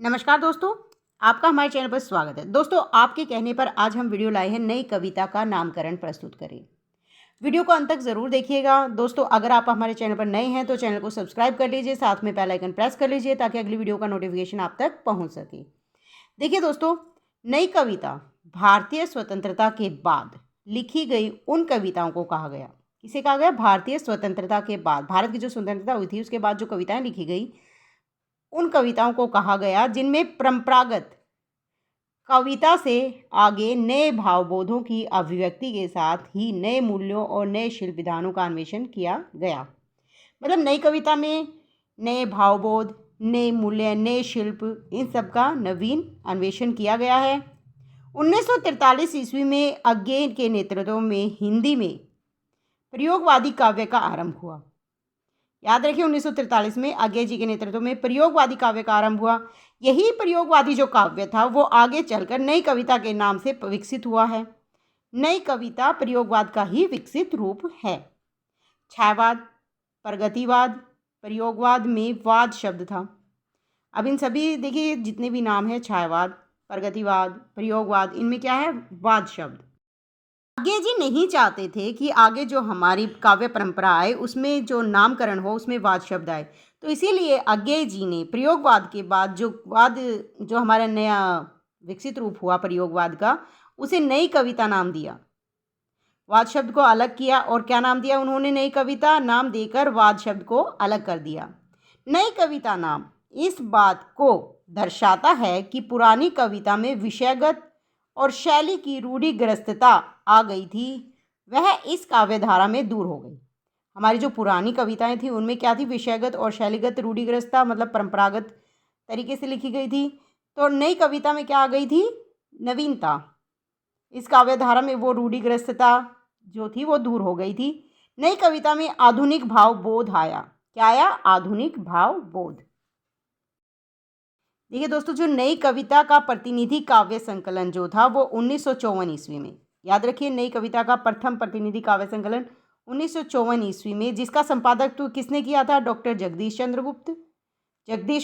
नमस्कार दोस्तों, आपका हमारे चैनल पर स्वागत है। दोस्तों, आपके कहने पर आज हम वीडियो लाए हैं नई कविता का नामकरण प्रस्तुत करें। वीडियो को अंत तक ज़रूर देखिएगा। दोस्तों, अगर आप हमारे चैनल पर नए हैं तो चैनल को सब्सक्राइब कर लीजिए, साथ में बेल आइकन प्रेस कर लीजिए ताकि अगली वीडियो का नोटिफिकेशन आप तक पहुंच सके। देखिए दोस्तों, नई कविता भारतीय स्वतंत्रता के बाद लिखी गई उन कविताओं को कहा गया। किसे कहा गया? भारतीय स्वतंत्रता के बाद, भारत की जो स्वतंत्रता हुई थी उसके बाद जो कविताएं लिखी गई उन कविताओं को कहा गया जिनमें परंपरागत कविता से आगे नए भावबोधों की अभिव्यक्ति के साथ ही नए मूल्यों और नए शिल्प विधानों का अन्वेषण किया गया। मतलब नई कविता में नए भावबोध, नए मूल्य, नए शिल्प, इन सब का नवीन अन्वेषण किया गया है। 1943 ईस्वी में अज्ञे के नेतृत्व में हिंदी में प्रयोगवादी काव्य का आरंभ हुआ। याद रखिए, 1943 में अज्ञे जी के नेतृत्व में प्रयोगवादी काव्य का आरंभ हुआ। यही प्रयोगवादी जो काव्य था वो आगे चलकर नई कविता के नाम से विकसित हुआ है। नई कविता प्रयोगवाद का ही विकसित रूप है। छायावाद, प्रगतिवाद, प्रयोगवाद में वाद शब्द था। अब इन सभी देखिए जितने भी नाम है, छायावाद, प्रगतिवाद, प्रयोगवाद, इनमें क्या है? वाद शब्द। आज्ञे जी नहीं चाहते थे कि आगे जो हमारी काव्य परंपरा आए उसमें जो नामकरण हो उसमें वाद शब्द आए, तो इसीलिए आज्ञे जी ने प्रयोगवाद के बाद जो हमारा नया विकसित रूप हुआ प्रयोगवाद का, उसे नई कविता नाम दिया। वाद शब्द को अलग किया और क्या नाम दिया उन्होंने? नई कविता नाम देकर वाद शब्द को अलग कर दिया। नई कविता नाम इस बात को दर्शाता है कि पुरानी कविता में विषयगत और शैली की रूढ़िग्रस्तता आ गई थी, वह इस काव्यधारा में दूर हो गई। हमारी जो पुरानी कविताएं थी उनमें क्या थी? विषयगत और शैलीगत रूढ़िग्रस्तता, मतलब परंपरागत तरीके से लिखी गई थी। तो नई कविता में क्या आ गई थी? नवीनता। इस काव्यधारा में वो रूढ़िग्रस्तता जो थी वो दूर हो गई थी। नई कविता में आधुनिक भाव बोध आया। क्या आया? आधुनिक भाव बोध। देखिए दोस्तों, जो नई कविता का प्रतिनिधि काव्य संकलन जो था वो 1954 ईस्वी में, याद रखिए, नई कविता का प्रथम प्रतिनिधि काव्य संकलन 1954 ईस्वी में, जिसका संपादक तो किसने किया था? डॉक्टर जगदीश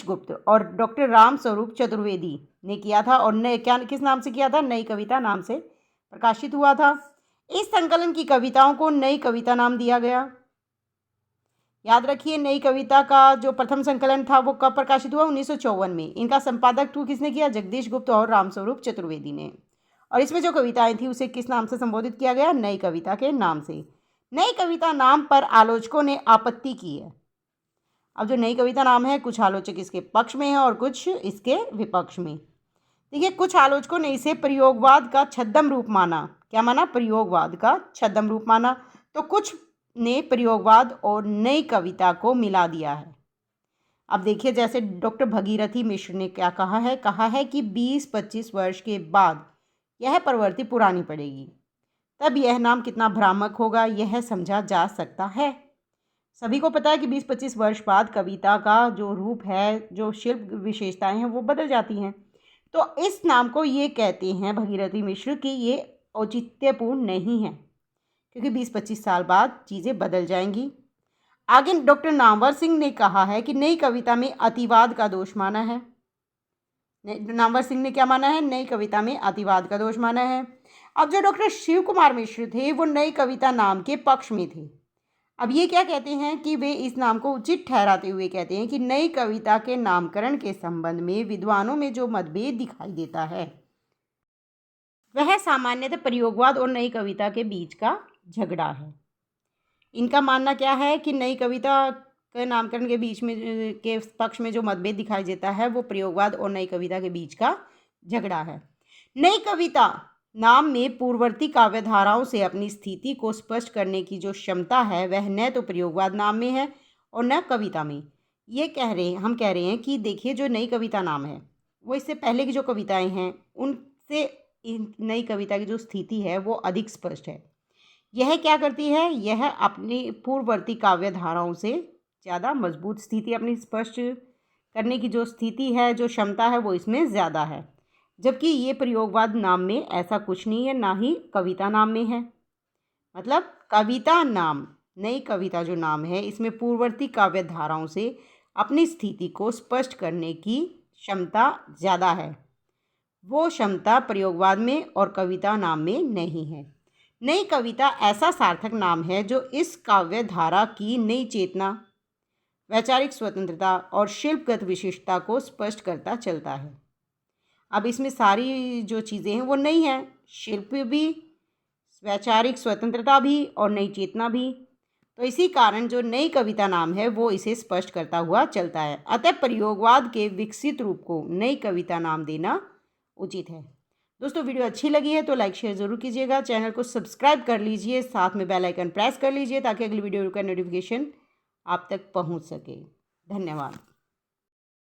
गुप्त और डॉक्टर राम स्वरूप चतुर्वेदी ने किया था। और नए क्या किस नाम से किया था? नई कविता नाम से प्रकाशित हुआ था। इस संकलन की कविताओं को नई कविता नाम दिया गया। याद रखिए, नई कविता का जो प्रथम संकलन था वो कब प्रकाशित हुआ? 1954 में। इनका संपादक तो किसने किया? जगदीश गुप्त और रामस्वरूप चतुर्वेदी ने। और इसमें जो कविताएं थी उसे किस नाम से संबोधित किया गया? नई कविता के नाम से। नई कविता नाम पर आलोचकों ने आपत्ति की है। अब जो नई कविता नाम है, कुछ आलोचक इसके पक्ष में है और कुछ इसके विपक्ष में। देखिए, कुछ आलोचकों ने इसे प्रयोगवाद का छद्म रूप माना। क्या माना? प्रयोगवाद का छद्म रूप माना। तो कुछ ने प्रयोगवाद और नई कविता को मिला दिया है। अब देखिए, जैसे डॉक्टर भगीरथी मिश्र ने क्या कहा है कि 20-25 वर्ष के बाद यह प्रवृत्ति पुरानी पड़ेगी, तब यह नाम कितना भ्रामक होगा यह समझा जा सकता है। सभी को पता है कि 20-25 वर्ष बाद कविता का जो रूप है, जो शिल्प विशेषताएं हैं, वो बदल जाती हैं। तो इस नाम को ये कहते हैं भगीरथी मिश्र कि ये औचित्यपूर्ण नहीं है, क्योंकि 20-25 साल बाद चीज़ें बदल जाएंगी। आगे डॉक्टर नामवर सिंह ने कहा है कि नई कविता में अतिवाद का दोष माना है। नामवर सिंह ने क्या माना है? नई कविता में अतिवाद का दोष माना है। अब जो डॉक्टर शिव कुमार मिश्र थे वो नई कविता नाम के पक्ष में थे। अब ये क्या कहते हैं कि वे इस नाम को उचित ठहराते हुए कहते हैं कि नई कविता के नामकरण के संबंध में विद्वानों में जो मतभेद दिखाई देता है वह सामान्यतः प्रयोगवाद और नई कविता के बीच का झगड़ा है। इनका मानना क्या है कि नई कविता के नामकरण के बीच में के पक्ष में जो मतभेद दिखाई देता है वो प्रयोगवाद और नई कविता के बीच का झगड़ा है। नई कविता नाम में पूर्ववर्ती काव्यधाराओं से अपनी स्थिति को स्पष्ट करने की जो क्षमता है वह न तो प्रयोगवाद नाम में है और न कविता में। हम कह रहे हैं कि देखिए, जो नई कविता नाम है वो इससे पहले की जो कविताएं हैं उनसे नई कविता की जो स्थिति है वो अधिक स्पष्ट है। यह क्या करती है? यह अपनी पूर्ववर्ती काव्यधाराओं से ज़्यादा मजबूत स्थिति, अपनी स्पष्ट करने की जो स्थिति है, जो क्षमता है, वो इसमें ज़्यादा है। जबकि ये प्रयोगवाद नाम में ऐसा कुछ नहीं है, ना ही कविता नाम में है। मतलब कविता नाम, नई कविता जो नाम है, इसमें पूर्ववर्ती काव्यधाराओं से अपनी स्थिति को स्पष्ट करने की क्षमता ज़्यादा है। वो क्षमता प्रयोगवाद में और कविता नाम में नहीं है। नई कविता ऐसा सार्थक नाम है जो इस काव्य धारा की नई चेतना, वैचारिक स्वतंत्रता और शिल्पगत विशिष्टता को स्पष्ट करता चलता है। अब इसमें सारी जो चीज़ें हैं वो नई हैं, शिल्प भी, वैचारिक स्वतंत्रता भी और नई चेतना भी। तो इसी कारण जो नई कविता नाम है वो इसे स्पष्ट करता हुआ चलता है। अतः प्रयोगवाद के विकसित रूप को नई कविता नाम देना उचित है। दोस्तों, वीडियो अच्छी लगी है तो लाइक शेयर ज़रूर कीजिएगा, चैनल को सब्सक्राइब कर लीजिए, साथ में बेल आइकन प्रेस कर लीजिए ताकि अगली वीडियो का नोटिफिकेशन आप तक पहुंच सके। धन्यवाद।